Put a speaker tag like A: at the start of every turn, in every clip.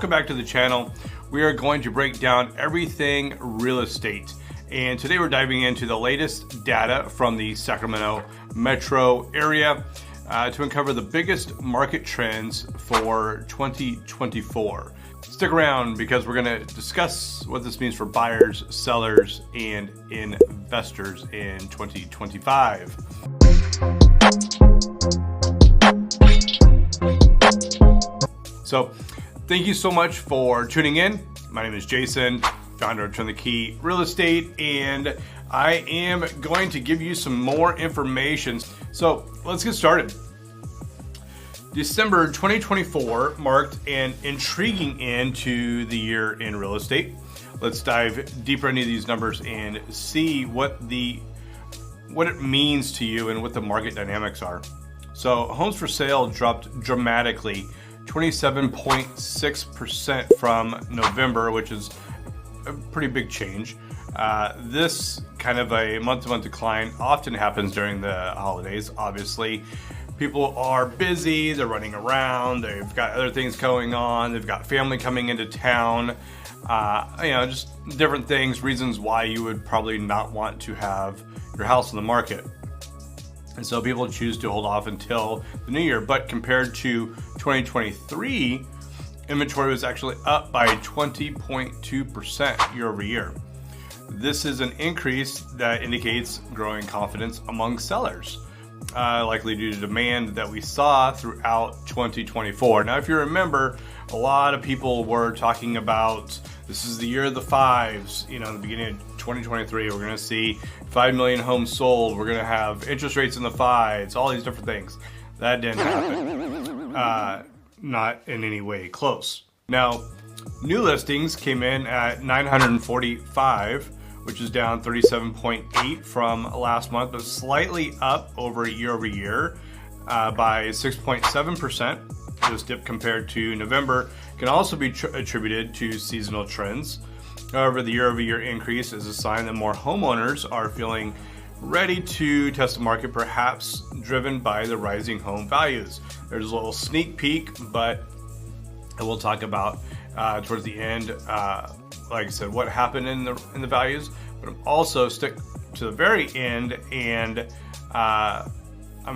A: welcome back to the channel. We are going to break down everything real estate. And today we're diving into the latest data from the Sacramento metro area to uncover the biggest market trends for 2024. Stick around because we're going to discuss what this means for buyers, sellers, and investors in 2025. So thank you so much for tuning in. My name is Jason, founder of Turn the Key Real Estate, and I am going to give you some more information. So let's get started. December 2024 marked an intriguing end to the year in real estate. Let's dive deeper into these numbers and see what it means to you and what the market dynamics are. So homes for sale dropped dramatically, 27.6% from November, which is a pretty big change. This kind of a month-to-month decline often happens during the holidays. Obviously, people are busy, they're running around, they've got other things going on, they've got family coming into town, just different things, reasons why you would probably not want to have your house on the market. And so people choose to hold off until the new year. But compared to 2023, inventory was actually up by 20.2% year over year. This is an increase that indicates growing confidence among sellers, likely due to demand that we saw throughout 2024. Now, if you remember, a lot of people were talking about this is the year of the fives. In the beginning of 2023, we're going to see 5 million homes sold. We're going to have interest rates in the fives, all these different things. That didn't happen. Not in any way close. Now, new listings came in at 945, which is down 37.8 from last month, but slightly up over year by 6.7%. This dip compared to November can also be attributed to seasonal trends. However, the year-over-year increase is a sign that more homeowners are feeling ready to test the market, perhaps driven by the rising home values. There's a little sneak peek, but we'll talk about towards the end, like I said, what happened in the values, but I'm also stick to the very end, and I'm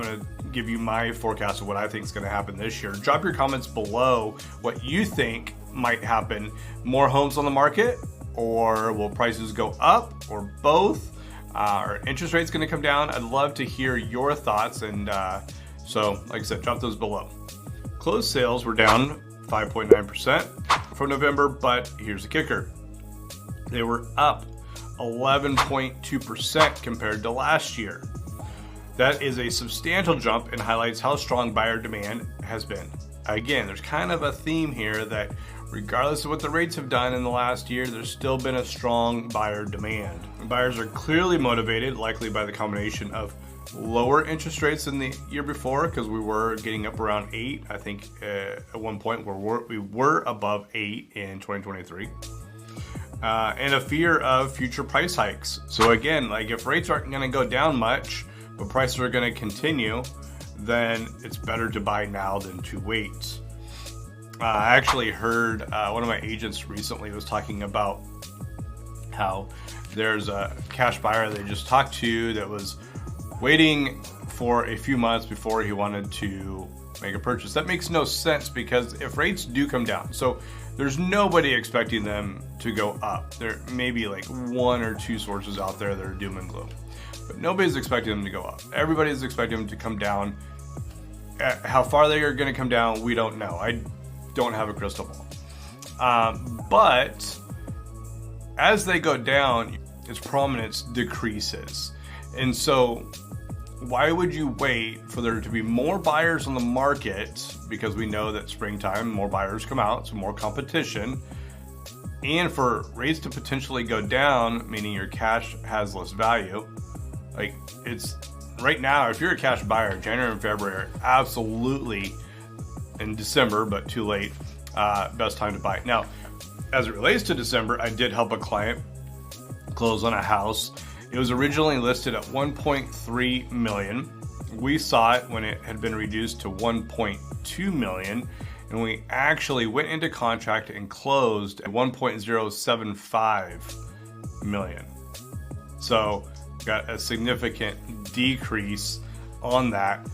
A: going to give you my forecast of what I think is going to happen this year. Drop your comments below what you think might happen. More homes on the market, or will prices go up, or both? Are interest rates going to come down? I'd love to hear your thoughts, and so like I said, drop those below. Closed sales were down 5.9% from November, but here's the kicker. They were up 11.2% compared to last year. That is a substantial jump and highlights how strong buyer demand has been. Again, there's kind of a theme here that regardless of what the rates have done in the last year, there's still been a strong buyer demand. Buyers are clearly motivated, likely by the combination of lower interest rates than the year before, because we were getting up around 8. I think at one point we were above 8 in 2023. And a fear of future price hikes. So again, like if rates aren't going to go down much, but prices are going to continue, then it's better to buy now than to wait. I actually heard one of my agents recently was talking about how there's a cash buyer they just talked to that was waiting for a few months before he wanted to make a purchase. That makes no sense, because if rates do come down, so there's nobody expecting them to go up. There may be like one or two sources out there that are doom and gloom, but nobody's expecting them to go up. Everybody's expecting them to come down. How far they are going to come down, we don't know. I don't have a crystal ball. But as they go down, its prominence decreases. And so why would you wait for there to be more buyers on the market? Because we know that springtime, more buyers come out, so more competition. And for rates to potentially go down, meaning your cash has less value. Like it's right now, if you're a cash buyer, January and February are absolutely, in December, but too late, best time to buy. Now, as it relates to December, I did help a client close on a house. It was originally listed at 1.3 million. We saw it when it had been reduced to 1.2 million, and we actually went into contract and closed at 1.075 million. So got a significant decrease on that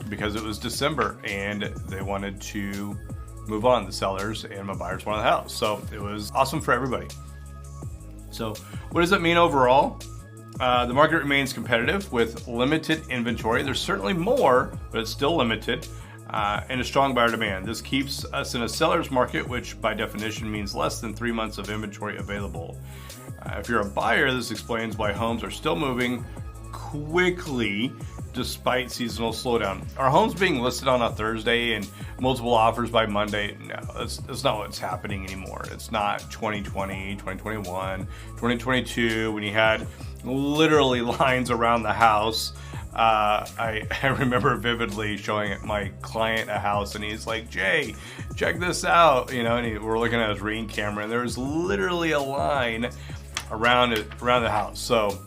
A: because it was December and they wanted to move on, the sellers, and my buyers wanted the house. So it was awesome for everybody. So what does that mean overall? The market remains competitive with limited inventory. There's certainly more, but it's still limited, and a strong buyer demand. This keeps us in a seller's market, which by definition means less than 3 months of inventory available. If you're a buyer, this explains why homes are still moving quickly despite seasonal slowdown. Are homes being listed on a Thursday and multiple offers by Monday? No, that's not what's happening anymore. It's not 2020, 2021, 2022 when you had literally lines around the house. I remember vividly showing my client a house and he's like, Jay, check this out, and we're looking at his Ring camera and there was literally a line around the house. So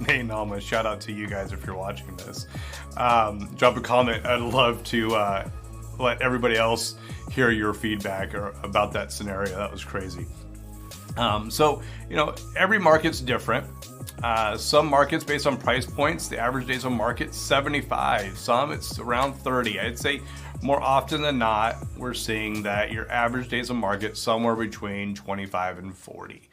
A: Nate and Alma, shout out to you guys if you're watching this. Drop a comment. I'd love to let everybody else hear your feedback about that scenario. That was crazy. So every market's different. Some markets based on price points, the average days on market 75. Some it's around 30. I'd say more often than not, we're seeing that your average days on market somewhere between 25 and 40.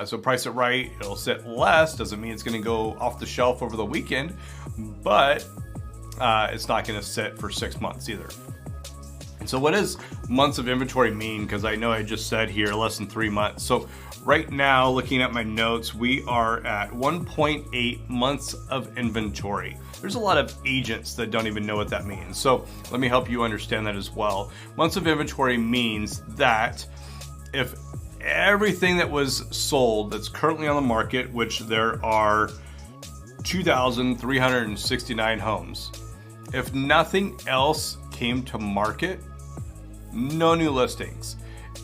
A: So price it right, it'll sit less. Doesn't mean it's going to go off the shelf over the weekend, but it's not going to sit for 6 months either. And so what does months of inventory mean? Because I know I just said here less than 3 months. So right now, looking at my notes, we are at 1.8 months of inventory. There's a lot of agents that don't even know what that means. So let me help you understand that as well. Months of inventory means that if everything that was sold that's currently on the market, which there are 2,369 homes, if nothing else came to market, no new listings,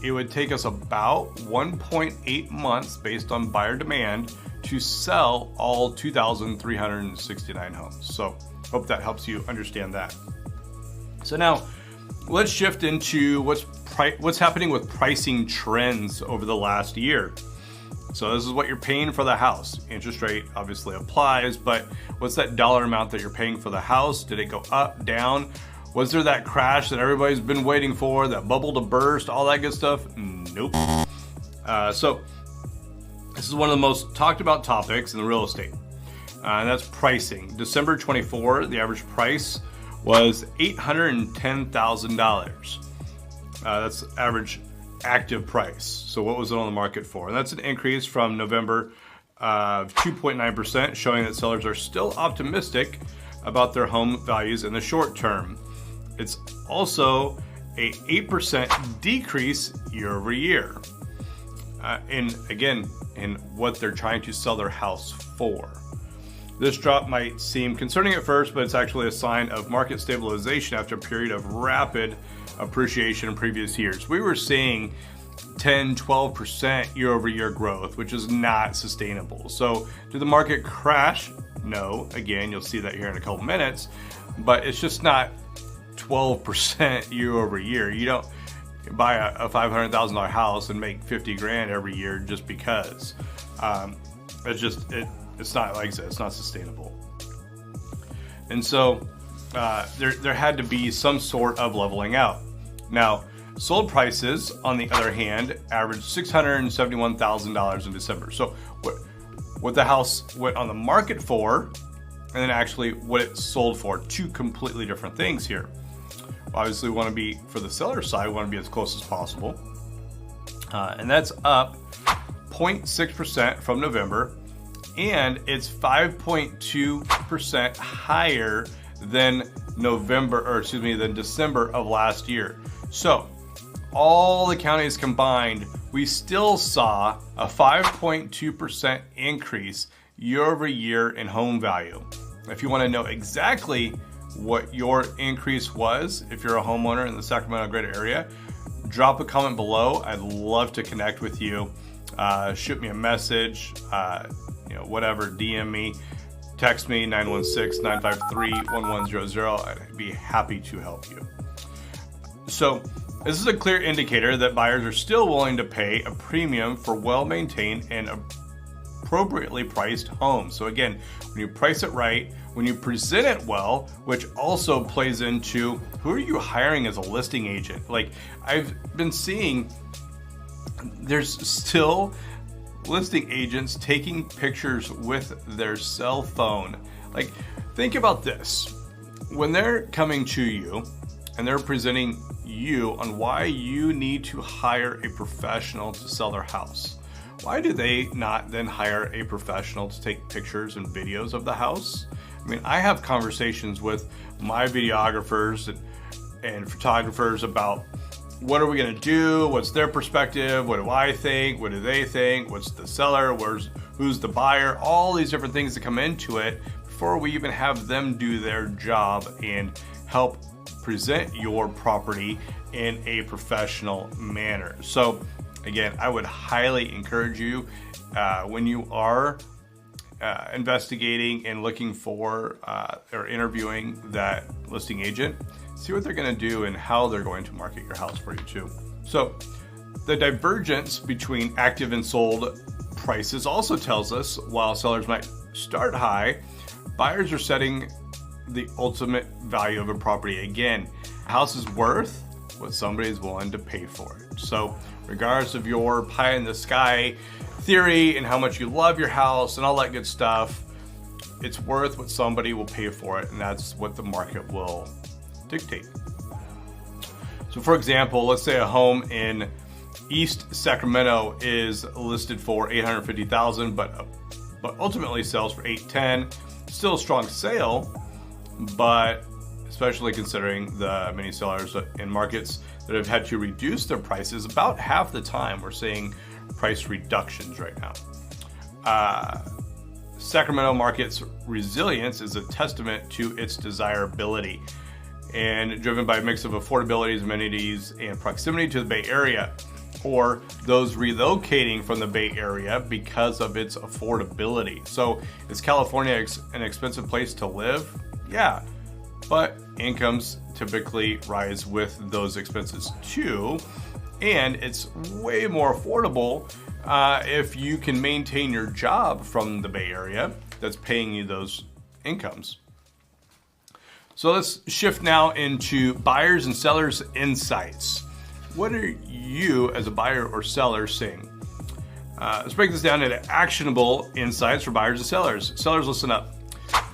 A: it would take us about 1.8 months based on buyer demand to sell all 2,369 homes. So hope that helps you understand that. So now let's shift into what's happening with pricing trends over the last year. So this is what you're paying for the house. Interest rate obviously applies, but what's that dollar amount that you're paying for the house? Did it go up, down? Was there that crash that everybody's been waiting for, that bubble to burst, all that good stuff? Nope. So this is one of the most talked about topics in the real estate, and that's pricing. December 24, the average price was $810,000. That's average active price. So what was it on the market for? And that's an increase from November of 2.9%, showing that sellers are still optimistic about their home values in the short term. It's also a 8% decrease year over year. And again, in what they're trying to sell their house for. This drop might seem concerning at first, but it's actually a sign of market stabilization after a period of rapid appreciation in previous years. We were seeing 10, 12% year over year growth, which is not sustainable. So did the market crash? No. Again, you'll see that here in a couple minutes, but it's just not 12% year over year. You don't buy a $500,000 house and make 50 grand every year just because. It's not like that. It's not sustainable. And so there had to be some sort of leveling out. Now, sold prices, on the other hand, averaged $671,000 in December. So what the house went on the market for, and then actually what it sold for, two completely different things here. Obviously, we want to be, for the seller side, we want to be as close as possible. And that's up 0.6% from November, and it's 5.2% higher than than December of last year. So all the counties combined, we still saw a 5.2% increase year over year in home value. If you want to know exactly what your increase was, if you're a homeowner in the Sacramento greater area, drop a comment below. I'd love to connect with you. Shoot me a message, whatever, DM me, text me 916-953-1100. I'd be happy to help you. So this is a clear indicator that buyers are still willing to pay a premium for well-maintained and appropriately priced homes. So again, when you price it right, when you present it well, which also plays into who are you hiring as a listing agent? Like, I've been seeing there's still listing agents taking pictures with their cell phone. Like, think about this. When they're coming to you and they're presenting you on why you need to hire a professional to sell their house, why do they not then hire a professional to take pictures and videos of the house? I mean, I have conversations with my videographers and photographers about what are we going to do? What's their perspective? What do I think? What do they think? What's the seller? Who's the buyer? All these different things that come into it before we even have them do their job and help present your property in a professional manner. So again, I would highly encourage you when you are investigating and looking for or interviewing that listing agent, see what they're going to do and how they're going to market your house for you too. So the divergence between active and sold prices also tells us while sellers might start high, buyers are setting the ultimate value of a property. Again, a house is worth what somebody is willing to pay for it. So regardless of your pie in the sky theory and how much you love your house and all that good stuff, it's worth what somebody will pay for it, and that's what the market will dictate. So for example, let's say a home in East Sacramento is listed for $850,000, but ultimately sells for $810,000. Still a strong sale, but especially considering the many sellers in markets that have had to reduce their prices, about half the time we're seeing price reductions right now. Sacramento market's resilience is a testament to its desirability and driven by a mix of affordability, amenities, and proximity to the Bay Area, or those relocating from the Bay Area because of its affordability. So is California an expensive place to live? Yeah, but incomes typically rise with those expenses too, and it's way more affordable if you can maintain your job from the Bay Area that's paying you those incomes. So let's shift now into buyers and sellers insights. What are you as a buyer or seller seeing? Let's break this down into actionable insights for buyers and sellers. Sellers, listen up.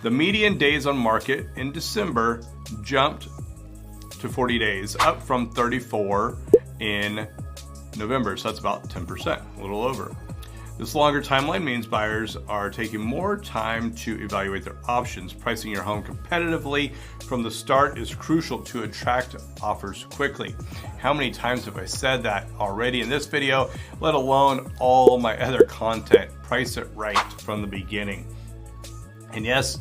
A: The median days on market in December jumped to 40 days, up from 34 in November. So that's about 10%, a little over. This longer timeline means buyers are taking more time to evaluate their options. Pricing your home competitively from the start is crucial to attract offers quickly. How many times have I said that already in this video, let alone all my other content? Price it right from the beginning. And yes,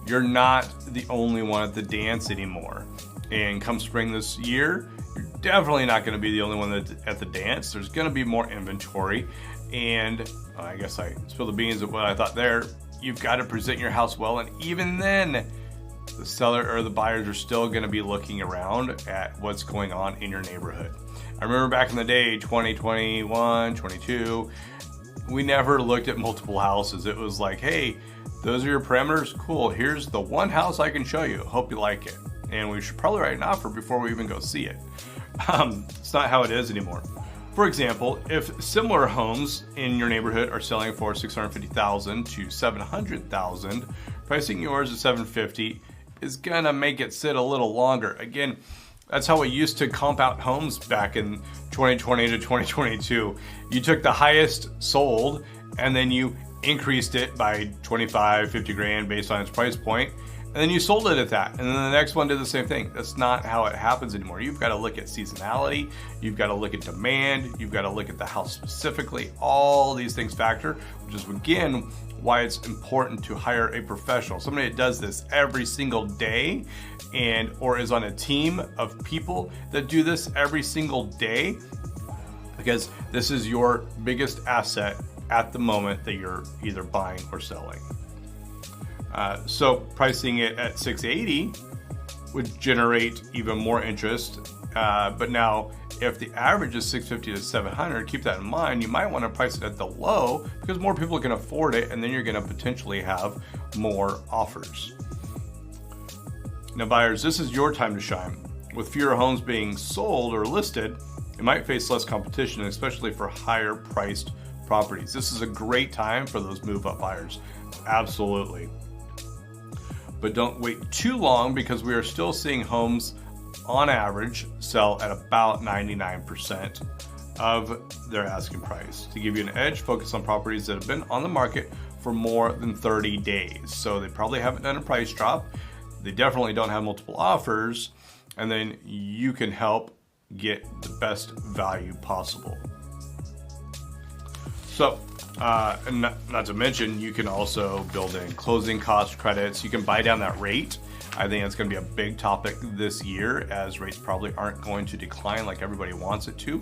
A: you're not the only one at the dance anymore. And come spring this year, you're definitely not going to be the only one at the dance. There's going to be more inventory. And I guess I spilled the beans of what I thought there. You've got to present your house well. And even then, the seller or the buyers are still going to be looking around at what's going on in your neighborhood. I remember back in the day, 2021, 22, we never looked at multiple houses. It was like, hey, those are your parameters. Cool. Here's the one house I can show you. Hope you like it. And we should probably write an offer before we even go see it. It's not how it is anymore. For example, if similar homes in your neighborhood are selling for $650,000 to $700,000, pricing yours at $750,000 is gonna make it sit a little longer. Again, that's how we used to comp out homes back in 2020 to 2022. You took the highest sold and then you increased it by 25, 50 grand based on its price point. And then you sold it at that. And then the next one did the same thing. That's not how it happens anymore. You've got to look at seasonality. You've got to look at demand. You've got to look at the house specifically. All these things factor, which is again, why it's important to hire a professional. Somebody that does this every single day or is on a team of people that do this every single day, because this is your biggest asset at the moment that you're either buying or selling. So pricing it at $680,000 would generate even more interest But now, if the average is 650 to 700, keep that in mind. You might want to price it at the low because more people can afford it, and then you're going to potentially have more offers. Now, buyers, this is your time to shine. With fewer homes being sold or listed, it might face less competition, especially for higher priced properties. This is a great time for those move-up buyers. Absolutely. But don't wait too long, because we are still seeing homes on average sell at about 99% of their asking price. To give you an edge, focus on properties that have been on the market for more than 30 days. So they probably haven't done a price drop. They definitely don't have multiple offers, and then you can help get the best value possible. So, and not to mention, you can also build in closing cost credits. You can buy down that rate. I think that's going to be a big topic this year, as rates probably aren't going to decline like everybody wants it to.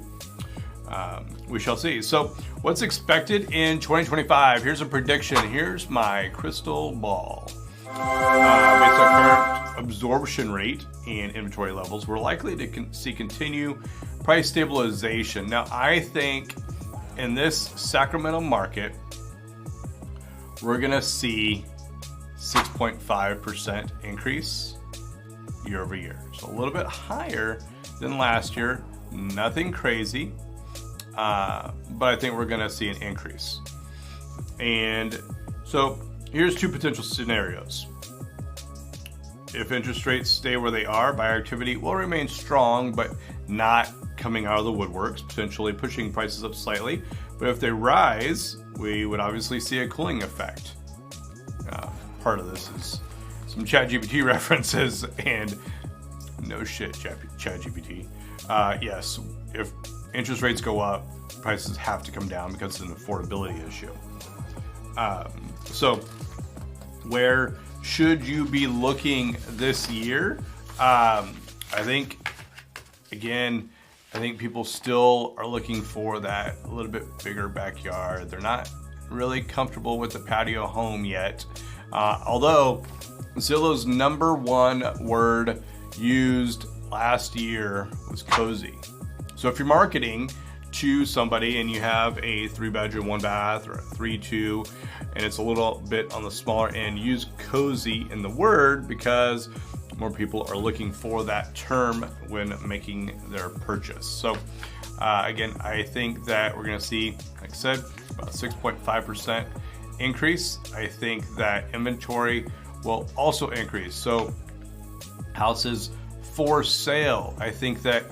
A: We shall see. So what's expected in 2025? Here's a prediction. Here's my crystal ball. Based on current absorption rate and inventory levels, we're likely to see continue price stabilization. Now, I think in this Sacramento market, we're going to see 6.5% increase year over year. So a little bit higher than last year. Nothing crazy, but I think we're going to see an increase. And so here's two potential scenarios. If interest rates stay where they are, buyer activity will remain strong, but not coming out of the woodworks, potentially pushing prices up slightly. But if they rise, we would obviously see a cooling effect. Part of this is some ChatGPT references, and no shit, ChatGPT. Yes, if interest rates go up, prices have to come down because it's an affordability issue. So where should you be looking this year? I think people still are looking for that a little bit bigger backyard. They're not really comfortable with the patio home yet. Although Zillow's #1 word used last year was cozy. So if you're marketing to somebody and you have a 3-bedroom, 1-bath, or a 3-2, and it's a little bit on the smaller end, use cozy in the word, because more people are looking for that term when making their purchase. So again, I think that we're going to see, like I said, about 6.5% increase. I think that inventory will also increase. So houses for sale, I think that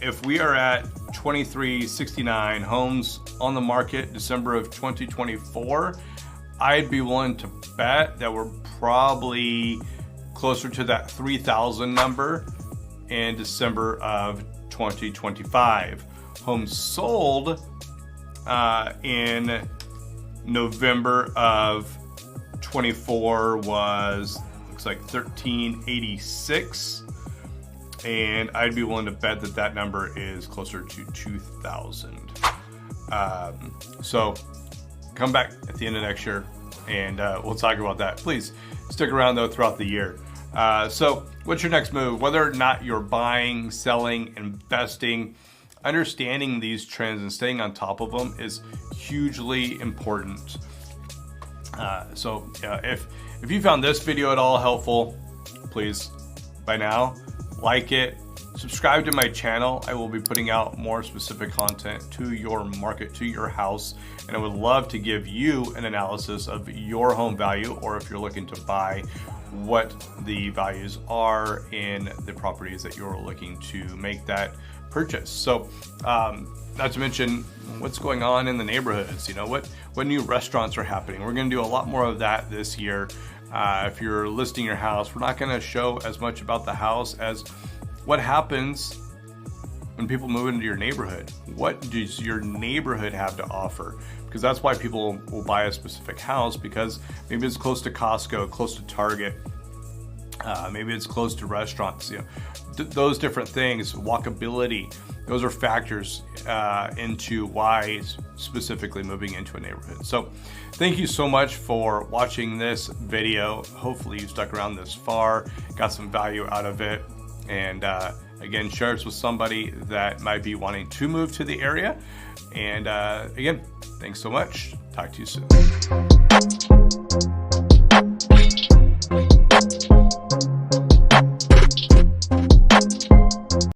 A: if we are at 2369 homes on the market December of 2024, I'd be willing to bet that we're probably closer to that 3,000 number in December of 2025. Homes sold in November of 24 looks like 1386. And I'd be willing to bet that that number is closer to 2,000. So come back at the end of next year, and we'll talk about that. Please stick around, though, throughout the year. So what's your next move? Whether or not you're buying, selling, investing, understanding these trends and staying on top of them is hugely important. So if you found this video at all helpful, please, by now, like it, subscribe to my channel. I will be putting out more specific content to your market, to your house, and I would love to give you an analysis of your home value, or if you're looking to buy, what the values are in the properties that you're looking to make that purchase. So not to mention what's going on in the neighborhoods, what new restaurants are happening. We're going to do a lot more of that this year. If you're listing your house, we're not going to show as much about the house as what happens when people move into your neighborhood. What does your neighborhood have to offer? Because that's why people will buy a specific house, because maybe it's close to Costco, close to Target, maybe it's close to restaurants. Those different things, walkability, those are factors into why specifically moving into a neighborhood. So thank you so much for watching this video. Hopefully you stuck around this far, got some value out of it, and Again, share this with somebody that might be wanting to move to the area. And again, thanks so much. Talk to you soon.